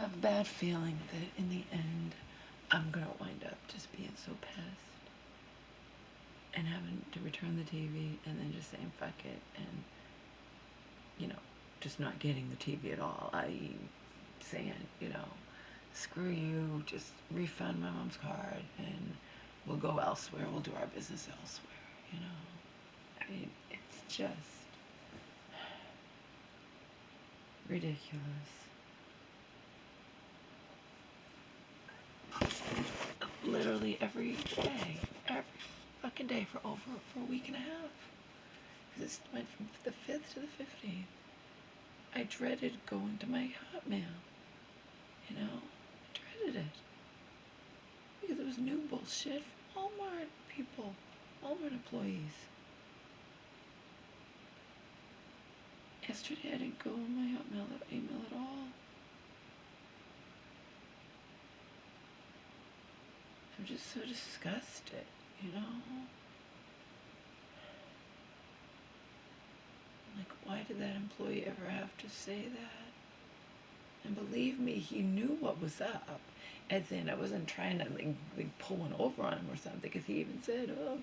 have a bad feeling that in the end, I'm gonna wind up just being so pissed and having to return the TV and then just saying fuck it and, you know, just not getting the TV at all. I.e., saying, screw you, just refund my mom's card and we'll go elsewhere. We'll do our business elsewhere. I mean, it's just ridiculous. Literally every fucking day for a week and a half. This went from the 5th to the 15th. I dreaded going to my Hotmail. I dreaded it. Because it was new bullshit from Walmart people, Walmart employees. Yesterday I didn't go on my Hotmail email at all. I'm just so disgusted, Like, why did that employee ever have to say that? And believe me, he knew what was up. As in, I wasn't trying to like pull one over on him or something, because he even said, "Oh,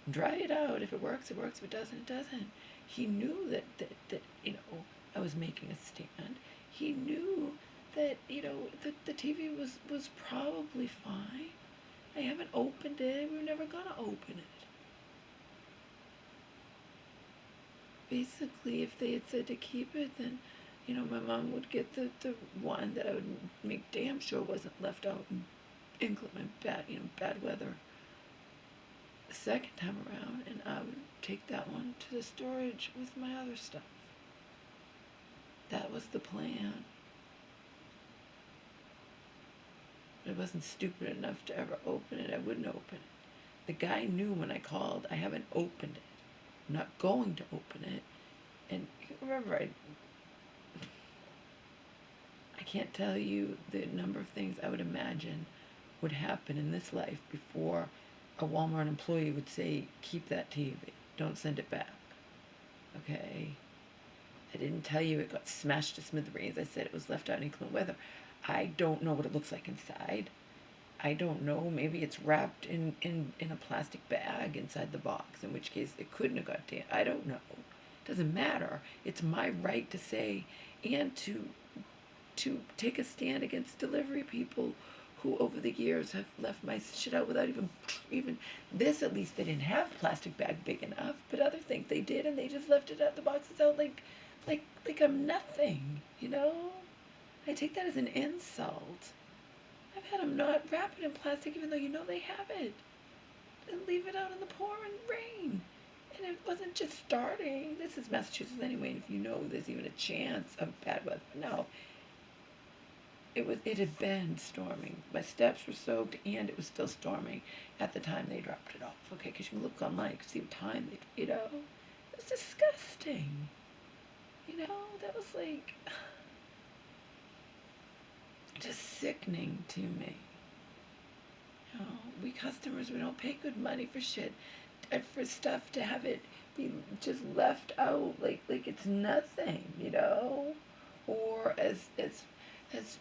dry it out. If it works, it works. If it doesn't, it doesn't." He knew that I was making a stand. He knew that that the TV was probably fine. I haven't opened it. We were never gonna open it. Basically, if they had said to keep it, then my mom would get the one that I would make damn sure wasn't left out in inclement bad weather the second time around, and I would take that one to the storage with my other stuff. That was the plan. But I wasn't stupid enough to ever open it. I wouldn't open it. The guy knew when I called, I haven't opened it. I'm not going to open it. And remember, I can't tell you the number of things I would imagine would happen in this life before a Walmart employee would say, keep that TV, don't send it back. Okay? I didn't tell you it got smashed to smithereens. I said it was left out in inclement weather. I don't know what it looks like inside. I don't know. Maybe it's wrapped in a plastic bag inside the box, in which case it couldn't have got damaged. I don't know. It doesn't matter. It's my right to say and to take a stand against delivery people who over the years have left my shit out without even this. At least they didn't have plastic bag big enough, but other things they did, and they just left it out, the boxes out like I'm nothing. I take that as an insult. I've had them not wrap it in plastic even though they have it, and leave it out in the pouring rain. And it wasn't just starting. This is Massachusetts anyway, and if there's even a chance of bad weather. No, it had been storming. My steps were soaked, and it was still storming at the time they dropped it off. Okay, because you can look online, see what time it was disgusting. That was like just sickening to me. We customers, we don't pay good money for shit, for stuff to have it be just left out like it's nothing, or as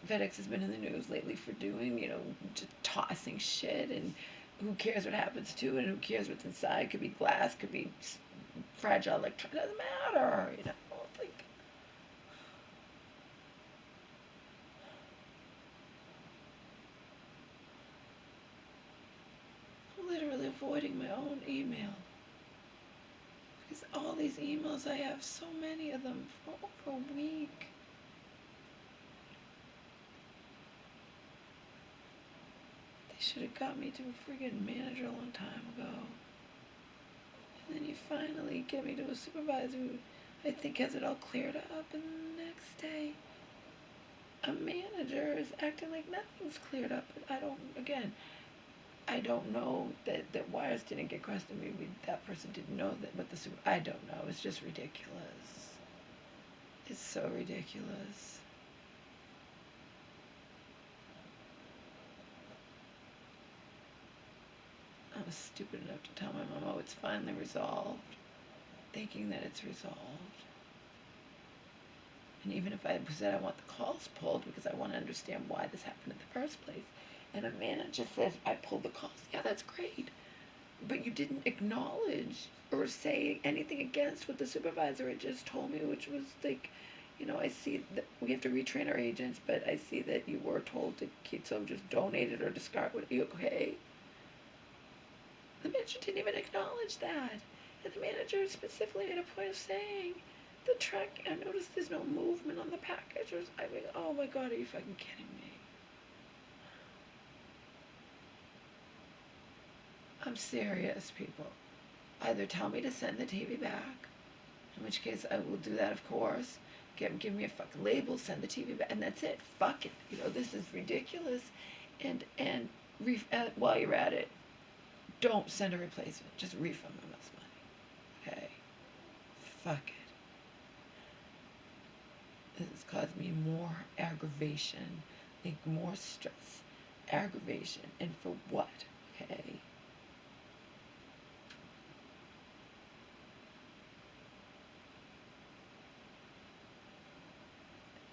FedEx has been in the news lately for doing, just tossing shit, and who cares what happens to it, and who cares what's inside? Could be glass, could be fragile electronics, doesn't matter, It's like, I'm literally avoiding my own email. Because all these emails, I have so many of them for over a week. They should have got me to a friggin' manager a long time ago. And then you finally get me to a supervisor who I think has it all cleared up, and the next day a manager is acting like nothing's cleared up. But I don't know that wires didn't get crossed, and maybe that person didn't know that, but I don't know. It's just ridiculous. It's so ridiculous. I was stupid enough to tell my mom, oh, it's finally resolved, thinking that it's resolved. And even if I said I want the calls pulled because I want to understand why this happened in the first place, and a manager says I pulled the calls, yeah, that's great. But you didn't acknowledge or say anything against what the supervisor had just told me, which was like, I see that we have to retrain our agents, but I see that you were told to keep some, just donate it or discard it. Are you okay? The manager didn't even acknowledge that. And the manager specifically made a point of saying, the truck, I noticed there's no movement on the package. I mean, oh my God, are you fucking kidding me? I'm serious, people. Either tell me to send the TV back, in which case I will do that, of course. Give me a fucking label, send the TV back, and that's it. Fuck it. This is ridiculous. And while you're at it, don't send a replacement. Just refund them this money. Okay? Fuck it. This has caused me more aggravation, like more stress, aggravation, and for what? Okay?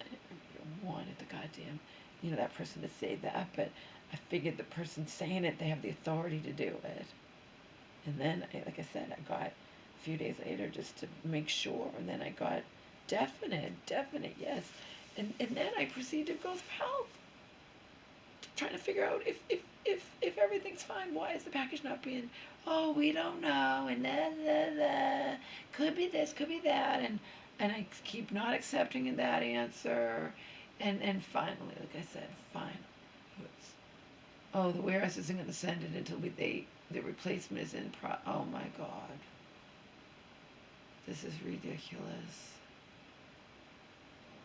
I wanted the goddamn, that person to say that, but I figured the person saying it, they have the authority to do it. And then, like I said, I got a few days later just to make sure, and then I got definite, yes. And then I proceeded to go for help, trying to figure out if everything's fine. Why is the package not being? Oh, we don't know, and could be this, could be that, and I keep not accepting that answer, and finally, like I said, finally, it was, oh, the warehouse isn't going to send it until the replacement is in. Oh my God, this is ridiculous.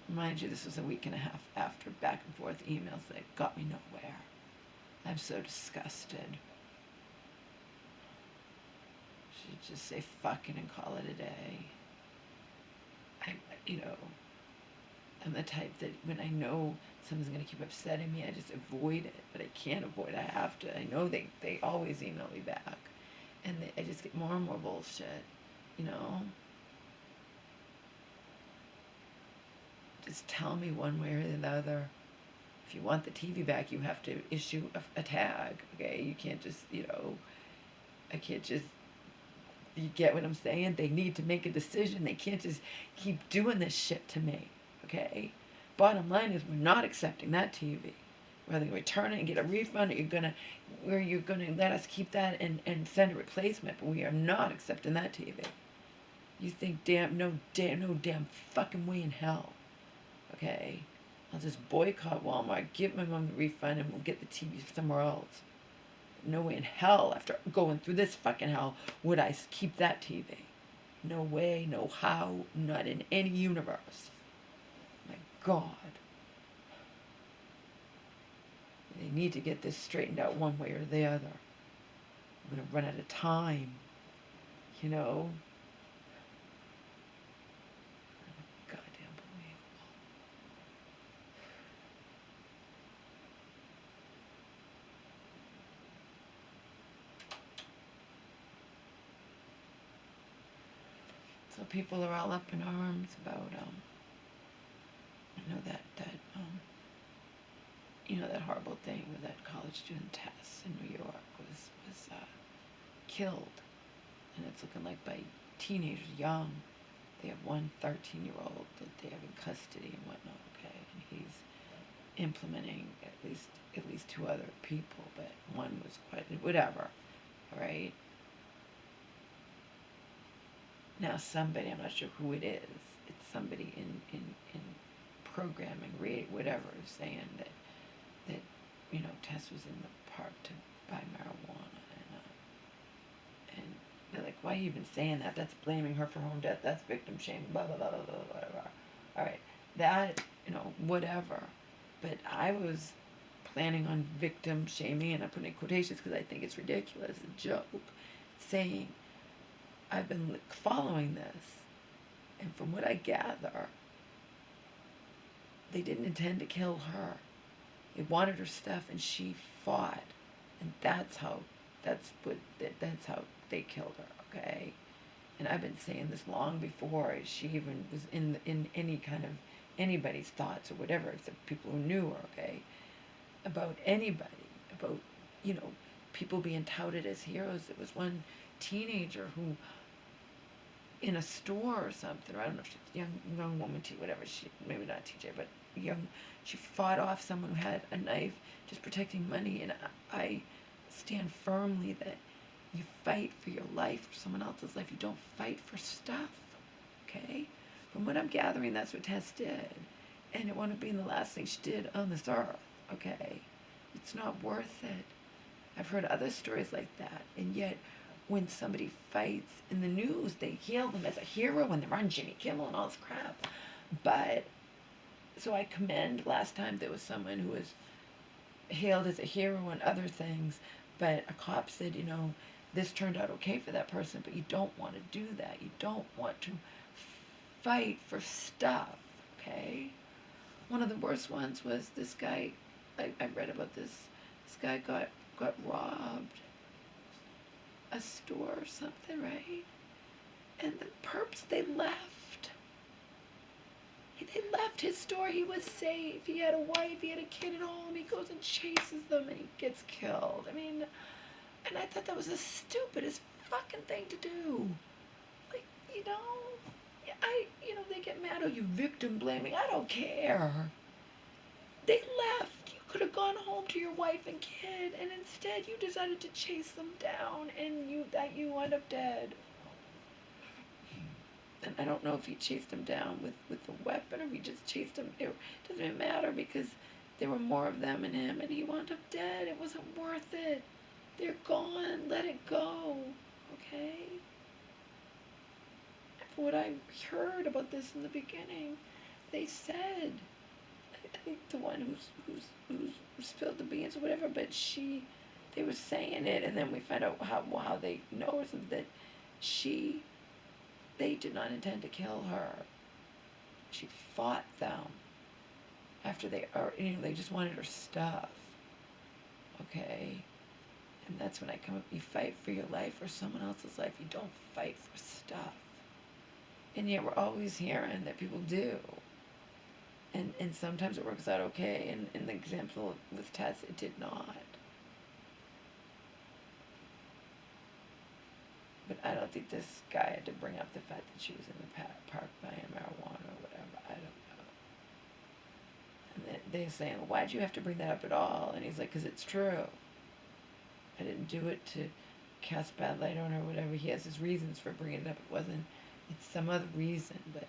Mind you, this was a week and a half after back and forth emails that got me nowhere. I'm so disgusted. Should just say fucking and call it a day. I'm the type that when I know someone's going to keep upsetting me, I just avoid it. But I can't avoid it. I have to. I know they always email me back. And I just get more and more bullshit, Just tell me one way or the other. If you want the TV back, you have to issue a tag, okay? You can't just, I can't just, you get what I'm saying? They need to make a decision. They can't just keep doing this shit to me, okay? Bottom line is we're not accepting that TV. We're either going to return it and get a refund, or you're gonna let us keep that and send a replacement, but we are not accepting that TV. You think no damn fucking way in hell, okay? I'll just boycott Walmart, give my mom the refund, and we'll get the TV somewhere else. No way in hell, after going through this fucking hell, would I keep that TV. No way, no how, not in any universe. My God. They need to get this straightened out one way or the other. I'm going to run out of time, Goddamn believable. So people are all up in arms about, that horrible thing with that college student Tess in New York was killed, and it's looking like by teenagers, young. They have one 13-year-old that they have in custody and whatnot, okay, and he's implementing at least two other people, but one was quite whatever, all right. Now somebody, I'm not sure who it is, it's somebody in programming, whatever, saying that Tess was in the park to buy marijuana, and they're like, why are you even saying that? That's blaming her for her own death. That's victim shaming. Blah blah blah blah blah blah blah. All right, that whatever. But I was planning on victim shaming, and I put in quotations because I think it's ridiculous, a joke, saying I've been following this, and from what I gather, they didn't intend to kill her. They wanted her stuff, and she fought, and that's how they killed her. Okay, and I've been saying this long before she even was in any kind of anybody's thoughts or whatever, except people who knew her, okay? About anybody, about, you know, people being touted as heroes. There was one teenager who, in a store or something, or I don't know if she's a young woman, whatever, she, maybe not TJ, but young, she fought off someone who had a knife just protecting money, and I stand firmly that you fight for your life, for someone else's life. You don't fight for stuff, okay? From what I'm gathering, that's what Tess did. And it wound up being the last thing she did on this earth, okay? It's not worth it. I've heard other stories like that. And yet, when somebody fights in the news, they hail them as a hero and they're on Jimmy Kimmel and all this crap. But, so I commend, last time there was someone who was hailed as a hero and other things, but a cop said, you know, this turned out okay for that person, but you don't want to do that. You don't want to fight for stuff, okay? One of the worst ones was this guy, I read about this, this guy got robbed, a store or something, right? And the perps, they left. They left his store. He was safe. He had a wife. He had a kid at home. He goes and chases them and he gets killed. I mean, and I thought that was the stupidest fucking thing to do. Like, you know, they get mad, oh, you victim blaming. I don't care. They left. You could have gone home to your wife and kid, and instead you decided to chase them down, and you wound up dead. And I don't know if he chased them down with a weapon or if he just chased them. It doesn't even matter because there were more of them and him, and he wound up dead. It wasn't worth it. They're gone. Let it go. Okay? From what I heard about this in the beginning, they said, I think the one who's spilled the beans or whatever, but they were saying it, and then we find out how they know or something, that they did not intend to kill her. She fought them after they just wanted her stuff. Okay? And that's when I come up, you fight for your life or someone else's life. You don't fight for stuff. And yet we're always hearing that people do. And sometimes it works out okay. And in the example with Tess, it did not. But I don't think this guy had to bring up the fact that she was in the park buying marijuana or whatever. I don't know. And they're saying, well, why'd you have to bring that up at all? And he's like, because it's true. I didn't do it to cast bad light on her or whatever. He has his reasons for bringing it up. It wasn't, it's some other reason, but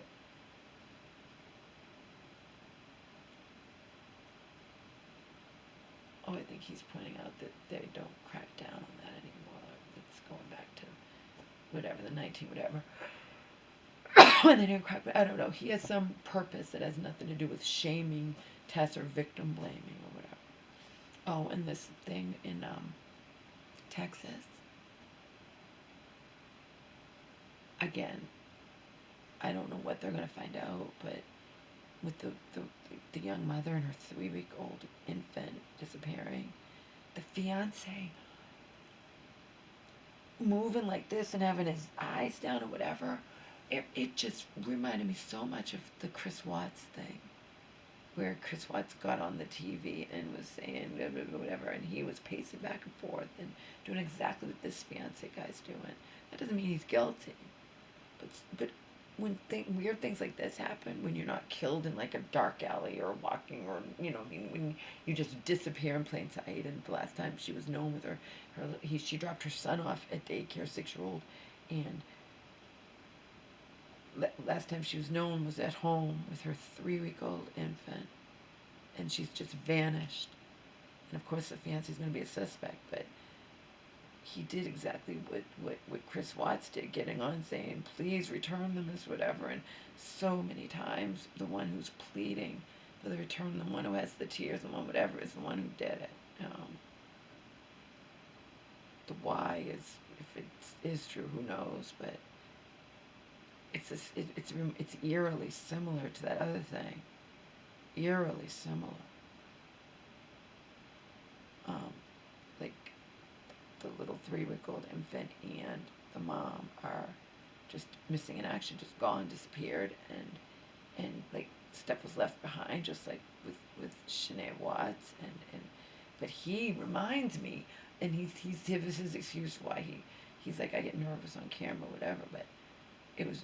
I think he's pointing out that they don't crack down on that anymore. It's going back to whatever, the 19 whatever. When they didn't crack, I don't know. He has some purpose that has nothing to do with shaming Tess or victim blaming or whatever. Oh, and this thing in Texas. Again, I don't know what they're going to find out, but with the young mother and her 3-week-old infant disappearing, the fiance moving like this and having his eyes down or whatever, it just reminded me so much of the Chris Watts thing, where Chris Watts got on the TV and was saying blah, blah, blah, whatever, and he was pacing back and forth and doing exactly what this fiance guy's doing. That doesn't mean he's guilty, but when weird things like this happen, when you're not killed in like a dark alley or walking, or when you just disappear in plain sight. And the last time she was known with she dropped her son off at daycare, 6-year-old, and last time she was known was at home with her 3-week-old infant, and she's just vanished. And of course the fiance's going to be a suspect, but he did exactly what Chris Watts did, getting on saying, please return them as whatever, and so many times the one who's pleading for the return, the one who has the tears, the one whatever, is the one who did it. The why is, if it is true, who knows, but it's eerily similar to that other thing. Eerily similar. Like the little 3-week-old infant and the mom are just missing in action, just gone, disappeared, and like stuff was left behind, just like with Shanae Watts, and but he reminds me, and he's his excuse why he's like, I get nervous on camera, whatever, but it was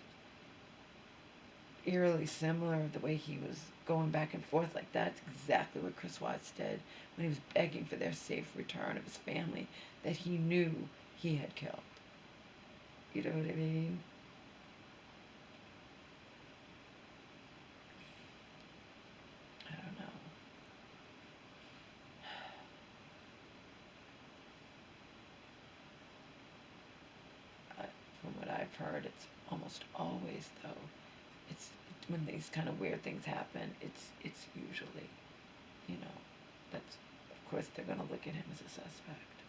eerily similar the way he was going back and forth. Like, that's exactly what Chris Watts did when he was begging for their safe return of his family that he knew he had killed. You know what I mean? I don't know. I, from what I've heard, it's almost always, though, it's when these kind of weird things happen, it's usually, you know, that's, of course, they're going to look at him as a suspect,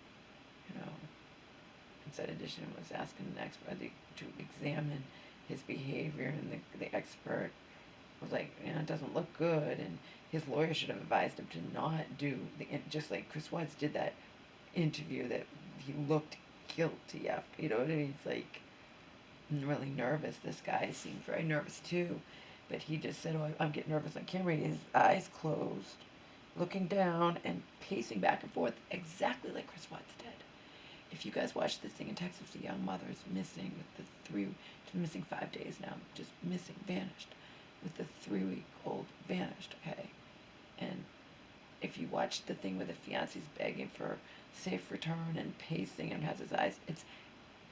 you know. Instead, edition was asking an expert to examine his behavior, and the expert was like, it doesn't look good, and his lawyer should have advised him to not do just like Chris Watts did that interview that he looked guilty after. You know what I mean? It's like, I'm really nervous. This guy seemed very nervous too, but he just said, "Oh, I'm getting nervous on camera." His eyes closed, looking down and pacing back and forth, exactly like Chris Watts did. If you guys watch this thing in Texas, the young mother is missing with she's missing 5 days now, just missing, vanished, with the 3-week-old vanished, okay? And if you watch the thing where the fiance's begging for safe return and pacing and has his eyes,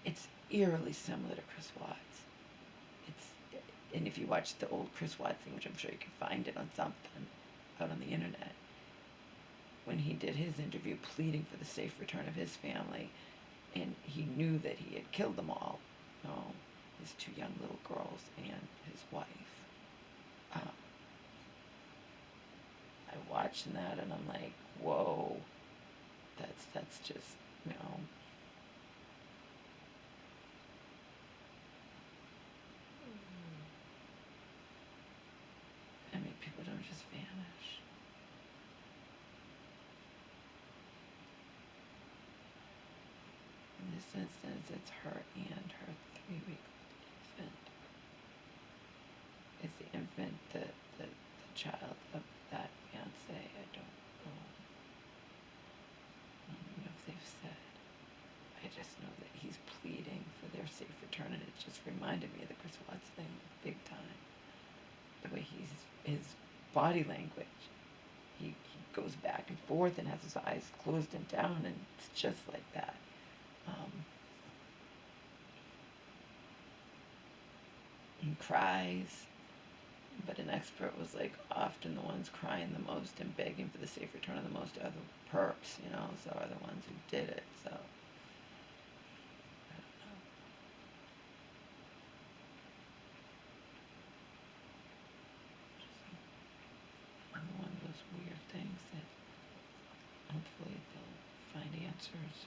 it's eerily similar to Chris Watts. It's, and if you watch the old Chris Watts thing, which I'm sure you can find it on something out on the internet, when he did his interview pleading for the safe return of his family, and he knew that he had killed them all, his 2 young little girls and his wife. I watched that and I'm like, whoa, that's just, I mean, people don't just vanish. In this instance, it's her and her 3-week-old infant. Is the infant the child of that fiance? I don't know. I don't even know if they've said. I just know that he's pleading for their safe return, and it just reminded me of the Chris Watts thing, big time. The way his body language, he goes back and forth and has his eyes closed and down, and it's just like that. He cries, but an expert was like, often the ones crying the most and begging for the safe return of the most are the perps, so are the ones who did it. So I don't know. Just one of those weird things that hopefully they'll find answers.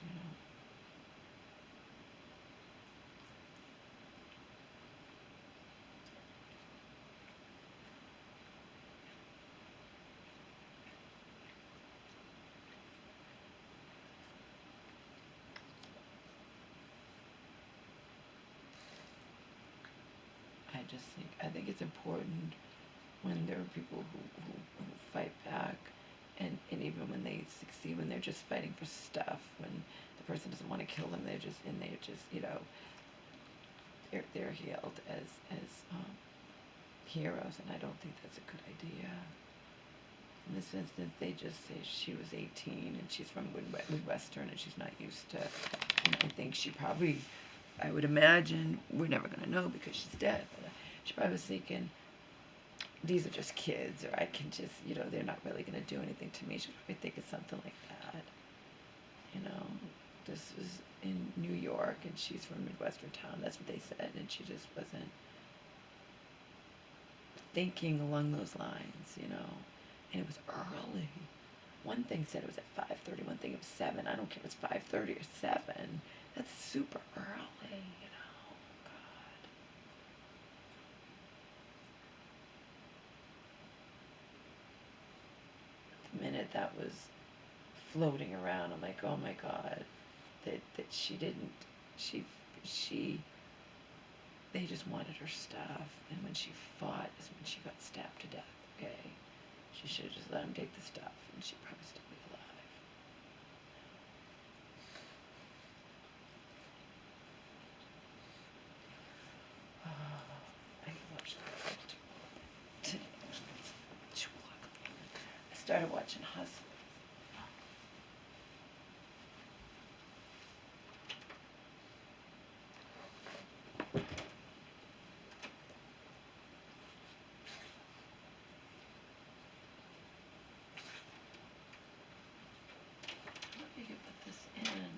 I think it's important when there are people who fight back, and even when they succeed, when they're just fighting for stuff, when the person doesn't want to kill them, they're just they're hailed as heroes, and I don't think that's a good idea. In this instance, they just say she was 18 and she's from Midwestern and she's not used to, and I think she probably, I would imagine, we're never going to know because she's dead, but she probably was thinking, these are just kids, or I can just, they're not really going to do anything to me. She probably thinking something like that. This was in New York and she's from a Midwestern town. That's what they said, and she just wasn't thinking along those lines. And it was early. One thing said it was at 5:30, one thing it was 7. I don't care if it's 5:30 or 7. That's super early. God. The minute that was floating around, I'm like, oh my God, that she didn't, she, they just wanted her stuff, and when she fought is when she got stabbed to death. okay? She should have just let him take the stuff, and she'd probably still be alive. I can watch that today. It's 2 o'clock. I started watching Hustle. You can put this in and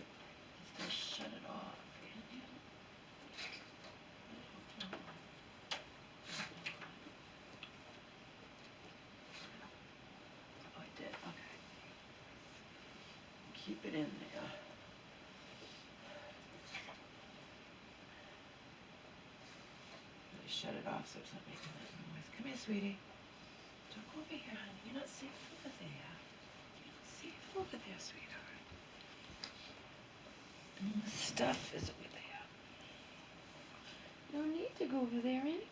still shut it off, can you? Oh, I did, okay. Keep it in there. Really shut it off so it's not making that noise. Come here, sweetie. Don't go over here, honey. You're not safe over there. You're not safe over there, sweetheart. And the stuff is over there. No need to go over there anyway.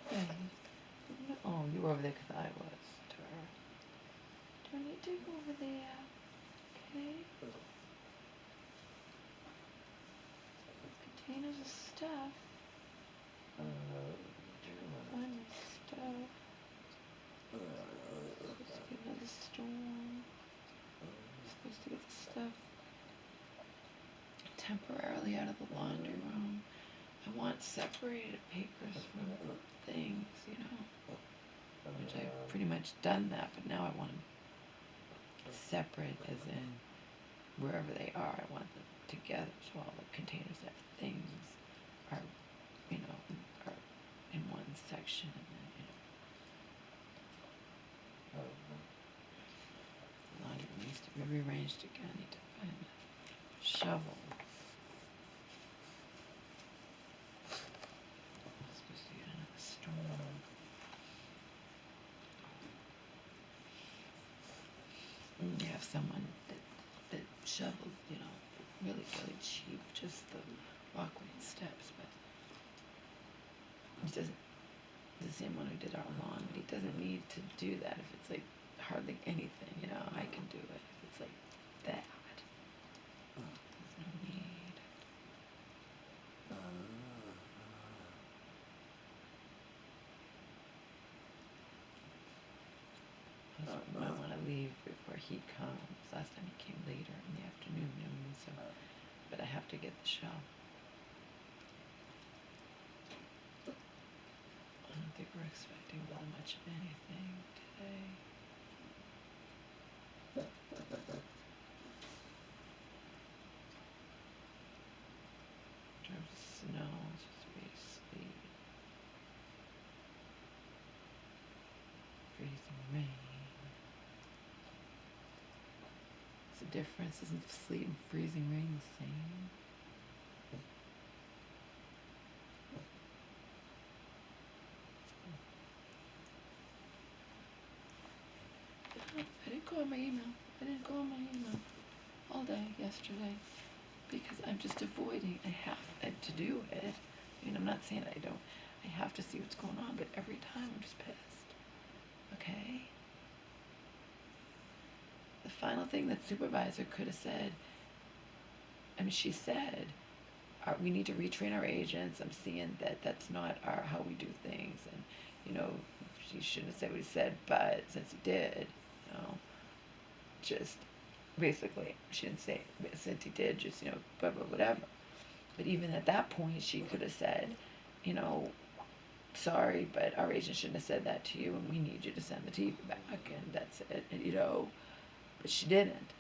Oh, you were over there because I was, Tara. Don't need to go over there. Okay? Containers of stuff. Find my stuff. Supposed to get another storm. Supposed to get the stuff temporarily out of the laundry room. I want separated papers from things, you know. Which I've pretty much done that, but now I want them separate, as in wherever they are, I want them together, so all the containers that have things are, you know, are in one section, and then, you know, the laundry room needs to be rearranged again. I need to find the shovel. I'm supposed to get another storm. You have someone that shoveled, you know, really, really cheap, just the walkway and steps, but he doesn't, the same one who did our lawn, but he doesn't need to do that if it's like hardly anything, you know. I can do it if it's like that. There's no need. I might want to leave before he comes. Last time he came later in the afternoon, so, but I have to get the show. I don't think we're expecting really much of anything today. In terms of snow, it's just really sleet. Freezing rain. What's the difference? Isn't sleet and freezing rain the same? I didn't go on my email. I didn't go on my email all day yesterday because I'm just avoiding. I have to do it. I mean, I'm not saying I don't. I have to see what's going on, but every time I'm just pissed. Okay? The final thing that supervisor could have said, I mean, she said, we need to retrain our agents. I'm seeing that that's not how we do things. And, you know, she shouldn't have said what he said, but since he did, you know, just basically, she didn't say, since he did, just, you know, blah, blah, whatever. But even at that point, she could have said, you know, sorry, but our agent shouldn't have said that to you, and we need you to send the TV back, and that's it, and, you know, but she didn't.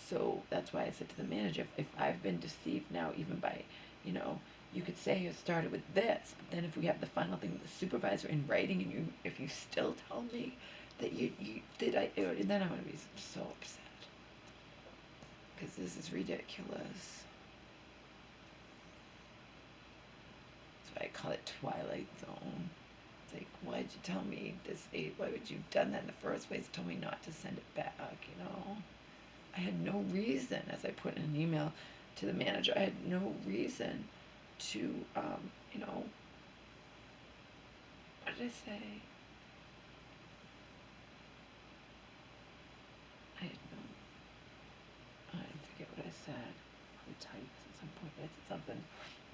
So that's why I said to the manager, if I've been deceived now, even by, you know, you could say it started with this, but then if we have the final thing with the supervisor in writing, and if you still tell me that you did, and then I'm going to be so upset. Because this is ridiculous. That's why I call it Twilight Zone. It's like, why'd you tell me this? Why would you have done that in the first place? Told me not to send it back, you know? I had no reason, as I put in an email to the manager, I had no reason to, you know, what did I say?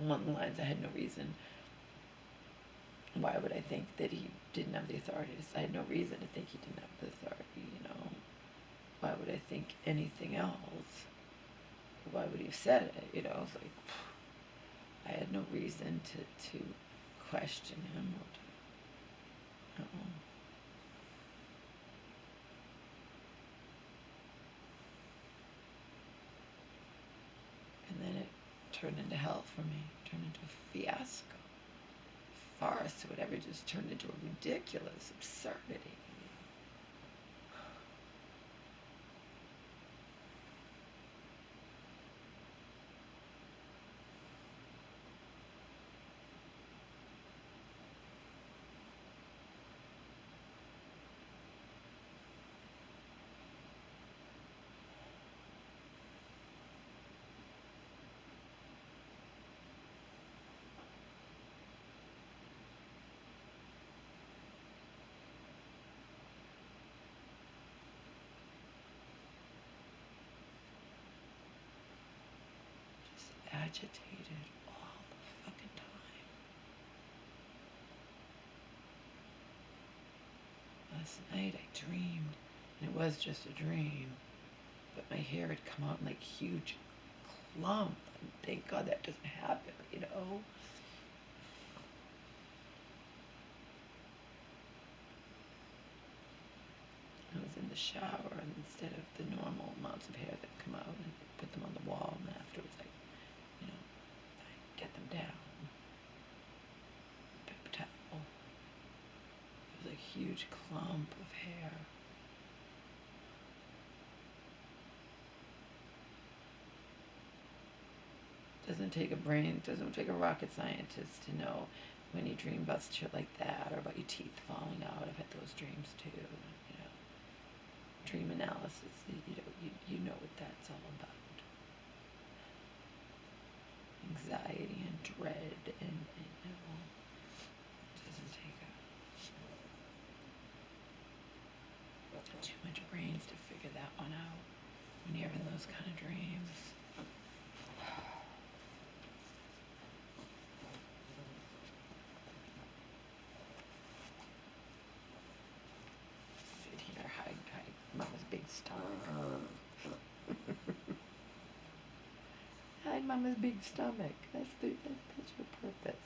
along the lines, I had no reason. Why would I think that he didn't have the authority to? I had no reason to think he didn't have the authority. Why would I think anything else? Why would he have said it? It's like I had no reason to question him or to. And then it turned into hell for me. Turned into a fiasco. Farce or whatever, just turned into a ridiculous absurdity. Agitated all the fucking time. Last night I dreamed, and it was just a dream, but my hair had come out in like huge clump. And thank God that doesn't happen. I was in the shower, and instead of the normal amounts of hair that come out, and I put them on the wall, and afterwards I get them down. Paper towel. It was a huge clump of hair. Doesn't take a rocket scientist to know when you dream about shit like that or about your teeth falling out. I've had those dreams too. Dream analysis. You know what that's all about. Anxiety and dread and it doesn't take too much brains to figure that one out when you're having those kind of dreams. Sit here, hide Mama's big stomach. Hide Mama's big stomach. That's your purpose.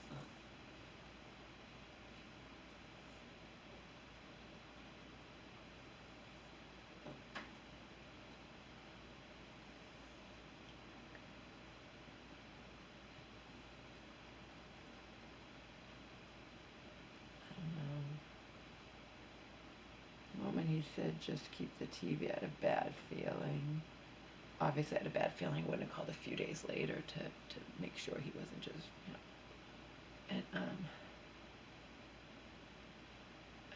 The moment he said just keep the TV, I had a bad feeling. Obviously I had a bad feeling. I wouldn't have called a few days later to make sure he wasn't just, And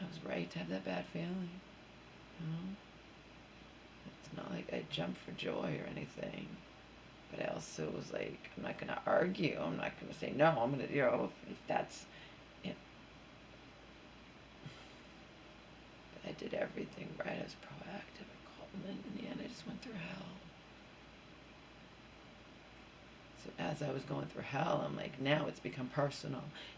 I was right to have that bad feeling. It's not like I jumped for joy or anything. But I also was like, I'm not going to argue. I'm not going to say, no, I'm going to, if that's it. But I did everything right. I was proactive. I called, and then in the end, I just went through hell. So as I was going through hell, I'm like, now it's become personal.